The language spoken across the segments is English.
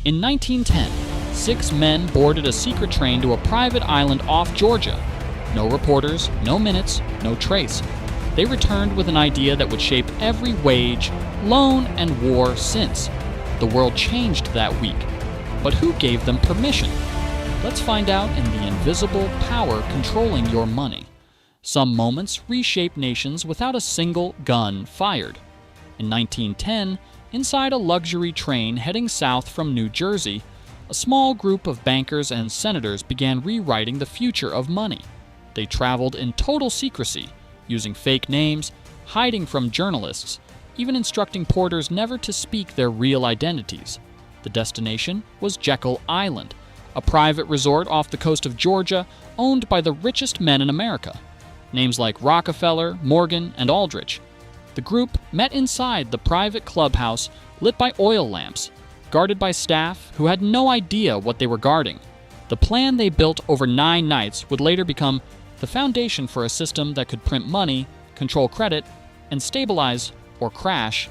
In 1910, 6 men boarded a secret train to a private island off Georgia. No reporters, no minutes, no trace. They returned with an idea that would shape every wage, loan, and war since. The world changed that week. But who gave them permission? Let's find out in the invisible power controlling your money. Some moments reshape nations without a single gun fired. In 1910, inside a luxury train heading south from New Jersey, a small group of bankers and senators began rewriting the future of money. They traveled in total secrecy, using fake names, hiding from journalists, even instructing porters never to speak their real identities. The destination was Jekyll Island, a private resort off the coast of Georgia owned by the richest men in America. Names like Rockefeller, Morgan, and Aldrich. The group met inside the private clubhouse lit by oil lamps, guarded by staff who had no idea what they were guarding. The plan they built over 9 nights would later become the foundation for a system that could print money, control credit, and stabilize, or crash,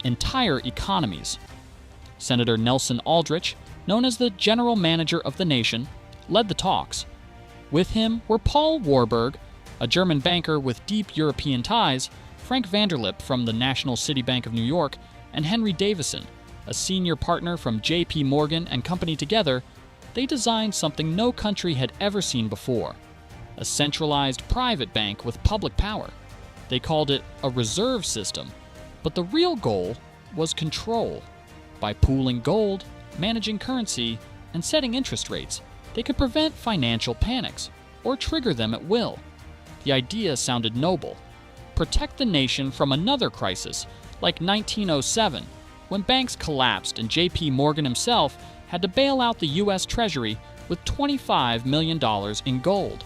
entire economies. Senator Nelson Aldrich, known as the general manager of the nation, led the talks. With him were Paul Warburg, a German banker with deep European ties, Frank Vanderlip from the National City Bank of New York, and Henry Davison, a senior partner from J.P. Morgan and Company. Together, they designed something no country had ever seen before: a centralized private bank with public power. They called it a reserve system, but the real goal was control. By pooling gold, managing currency, and setting interest rates, they could prevent financial panics or trigger them at will. The idea sounded noble. Protect the nation from another crisis, like 1907, when banks collapsed and J.P. Morgan himself had to bail out the U.S. Treasury with $25 million in gold.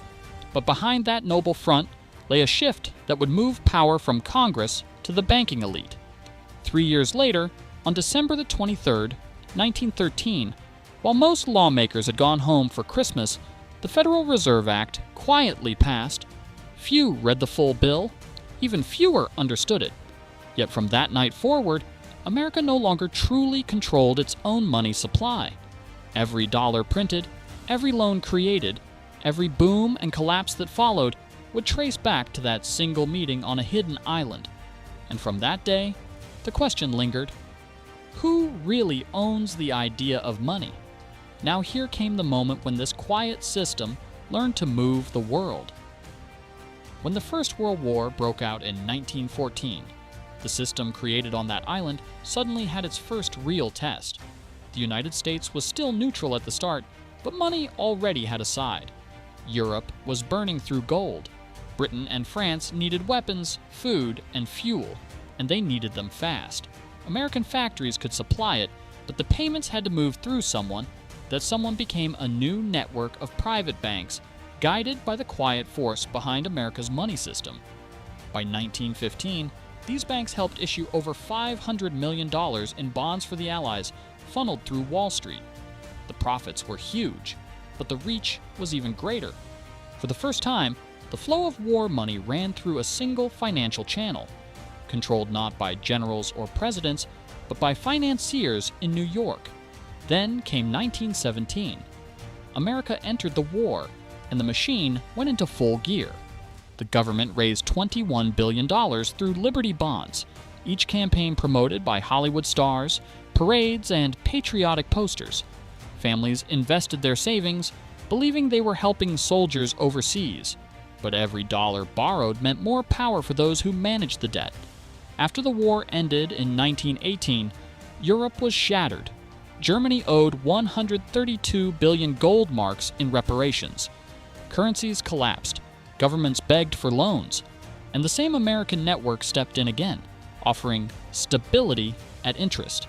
But behind that noble front lay a shift that would move power from Congress to the banking elite. 3 years later, on December the 23rd, 1913, while most lawmakers had gone home for Christmas, the Federal Reserve Act quietly passed. Few read the full bill, even fewer understood it. Yet from that night forward, America no longer truly controlled its own money supply. Every dollar printed, every loan created, every boom and collapse that followed would trace back to that single meeting on a hidden island. And from that day, the question lingered: who really owns the idea of money? Now here came the moment when this quiet system learned to move the world. When the First World War broke out in 1914, the system created on that island suddenly had its first real test. The United States was still neutral at the start, but money already had a side. Europe was burning through gold. Britain and France needed weapons, food, and fuel, and they needed them fast. American factories could supply it, but the payments had to move through someone. That someone became a new network of private banks, guided by the quiet force behind America's money system. By 1915, these banks helped issue over $500 million in bonds for the Allies, funneled through Wall Street. The profits were huge, but the reach was even greater. For the first time, the flow of war money ran through a single financial channel, controlled not by generals or presidents, but by financiers in New York. Then came 1917. America entered the war, and the machine went into full gear. The government raised $21 billion through Liberty bonds, each campaign promoted by Hollywood stars, parades, and patriotic posters. Families invested their savings, believing they were helping soldiers overseas. But every dollar borrowed meant more power for those who managed the debt. After the war ended in 1918, Europe was shattered. Germany owed 132 billion gold marks in reparations. Currencies collapsed, governments begged for loans, and the same American network stepped in again, offering stability at interest.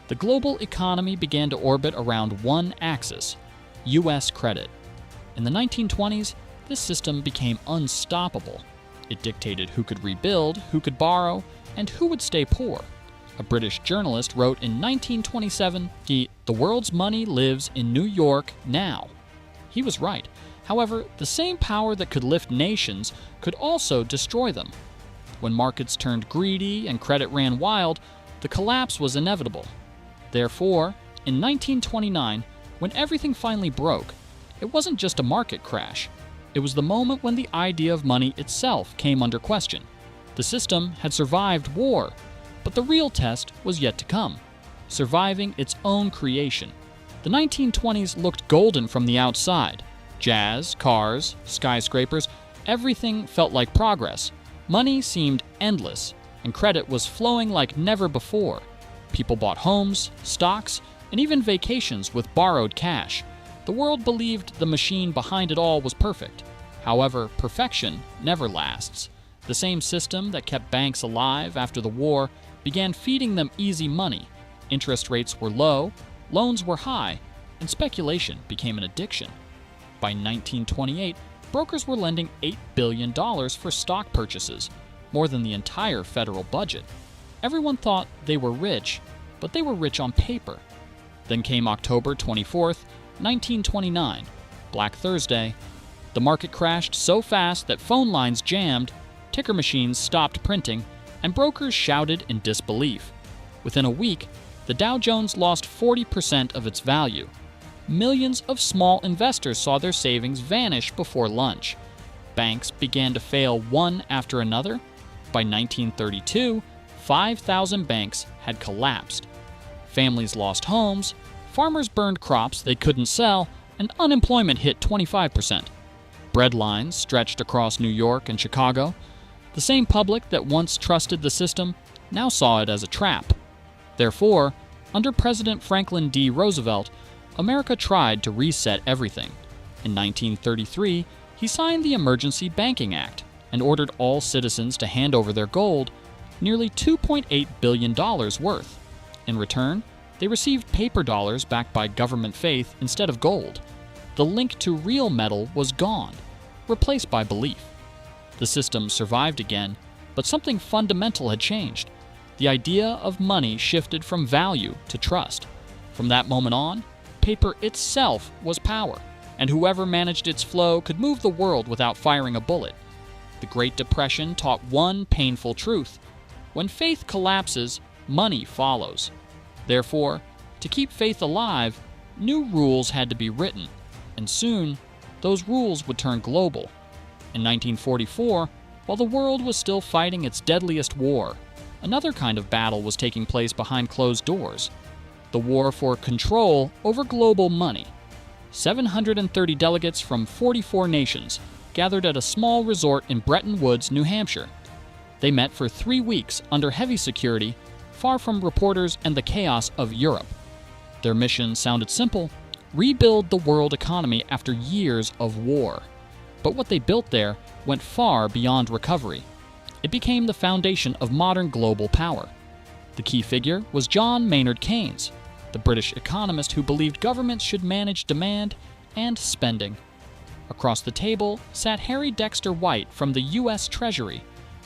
The global economy began to orbit around one axis: U.S. credit. In the 1920s, this system became unstoppable. It dictated who could rebuild, who could borrow, and who would stay poor. A British journalist wrote in 1927, "The world's money lives in New York now." He was right. However, the same power that could lift nations could also destroy them. When markets turned greedy and credit ran wild, the collapse was inevitable. Therefore, in 1929, when everything finally broke, it wasn't just a market crash. It was the moment when the idea of money itself came under question. The system had survived war, but the real test was yet to come, surviving its own creation. The 1920s looked golden from the outside. Jazz, cars, skyscrapers, everything felt like progress. Money seemed endless, and credit was flowing like never before. People bought homes, stocks, and even vacations with borrowed cash. The world believed the machine behind it all was perfect. However, perfection never lasts. The same system that kept banks alive after the war began feeding them easy money. Interest rates were low, loans were high, and speculation became an addiction. By 1928, brokers were lending $8 billion for stock purchases, more than the entire federal budget. Everyone thought they were rich, but they were rich on paper. Then came October 24th, 1929, Black Thursday. The market crashed so fast that phone lines jammed, ticker machines stopped printing, and brokers shouted in disbelief. Within a week, the Dow Jones lost 40% of its value. Millions of small investors saw their savings vanish before lunch. Banks began to fail one after another. By 1932, 5,000 banks had collapsed. Families lost homes, farmers burned crops they couldn't sell, and unemployment hit 25%. Bread lines stretched across New York and Chicago. The same public that once trusted the system now saw it as a trap. Therefore, under President Franklin D. Roosevelt, America tried to reset everything. In 1933, he signed the Emergency Banking Act and ordered all citizens to hand over their gold, nearly $2.8 billion worth. In return, they received paper dollars backed by government faith instead of gold. The link to real metal was gone, replaced by belief. The system survived again, but something fundamental had changed. The idea of money shifted from value to trust. From that moment on, paper itself was power, and whoever managed its flow could move the world without firing a bullet. The Great Depression taught one painful truth: when faith collapses, money follows. Therefore, to keep faith alive, new rules had to be written, and soon, those rules would turn global. In 1944, while the world was still fighting its deadliest war, another kind of battle was taking place behind closed doors: the war for control over global money. 730 delegates from 44 nations gathered at a small resort in Bretton Woods, New Hampshire. They met for 3 weeks under heavy security, far from reporters and the chaos of Europe. Their mission sounded simple: rebuild the world economy after years of war. But what they built there went far beyond recovery. It became the foundation of modern global power. The key figure was John Maynard Keynes, the British economist who believed governments should manage demand and spending. Across the table sat Harry Dexter White from the U.S. Treasury,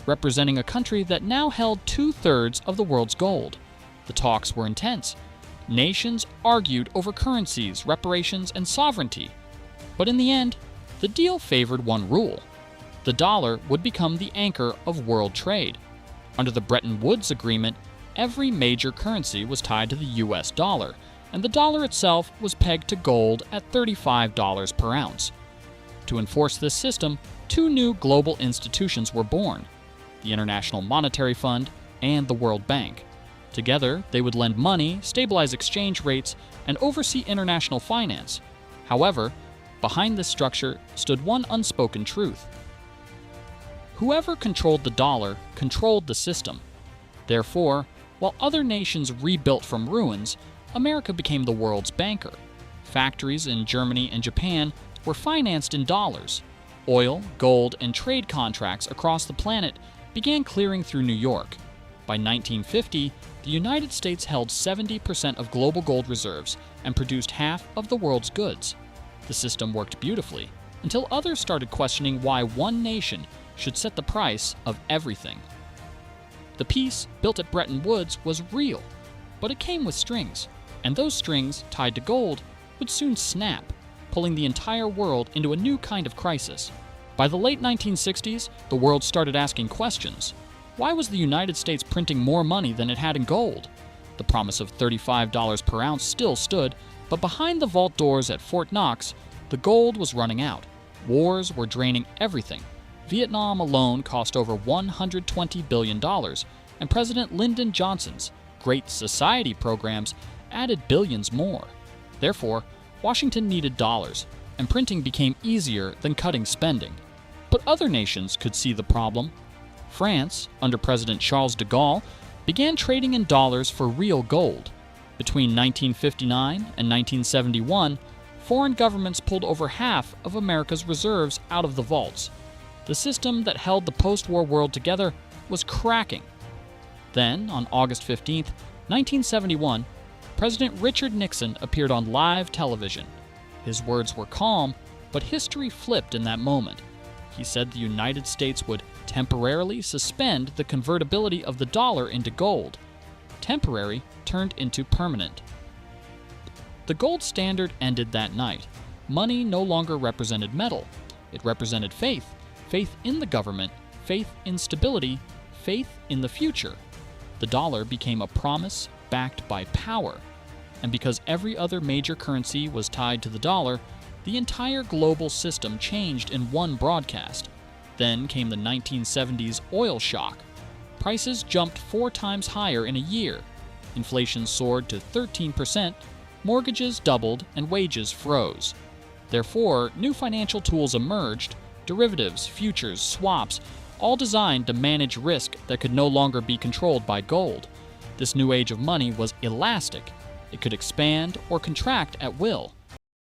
representing a country that now held 2/3 of the world's gold. The talks were intense. Nations argued over currencies, reparations, and sovereignty. But in the end, the deal favored one rule: the dollar would become the anchor of world trade. Under the Bretton Woods Agreement, every major currency was tied to the U.S. dollar, and the dollar itself was pegged to gold at $35 per ounce. To enforce this system, 2 new global institutions were born: the International Monetary Fund and the World Bank. Together, they would lend money, stabilize exchange rates, and oversee international finance. However, behind this structure stood one unspoken truth: whoever controlled the dollar controlled the system. Therefore, while other nations rebuilt from ruins, America became the world's banker. Factories in Germany and Japan were financed in dollars. Oil, gold, and trade contracts across the planet began clearing through New York. By 1950, the United States held 70% of global gold reserves and produced half of the world's goods. The system worked beautifully, until others started questioning why one nation should set the price of everything. The peace built at Bretton Woods was real, but it came with strings, and those strings, tied to gold, would soon snap, pulling the entire world into a new kind of crisis. By the late 1960s, the world started asking questions. Why was the United States printing more money than it had in gold? The promise of $35 per ounce still stood, but behind the vault doors at Fort Knox, the gold was running out. Wars were draining everything. Vietnam alone cost over $120 billion, and President Lyndon Johnson's Great Society programs added billions more. Therefore, Washington needed dollars, and printing became easier than cutting spending. But other nations could see the problem. France, under President Charles de Gaulle, began trading in dollars for real gold. Between 1959 and 1971, foreign governments pulled over half of America's reserves out of the vaults. The system that held the post-war world together was cracking. Then, on August 15, 1971, President Richard Nixon appeared on live television. His words were calm, but history flipped in that moment. He said the United States would temporarily suspend the convertibility of the dollar into gold. Temporary turned into permanent. The gold standard ended that night. Money no longer represented metal. It represented faith. Faith in the government, faith in stability, faith in the future. The dollar became a promise backed by power. And because every other major currency was tied to the dollar, the entire global system changed in one broadcast. Then came the 1970s oil shock. Prices jumped 4 times higher in a year. Inflation soared to 13%, mortgages doubled, and wages froze. Therefore, new financial tools emerged: derivatives, futures, swaps, all designed to manage risk that could no longer be controlled by gold. This new age of money was elastic. It could expand or contract at will.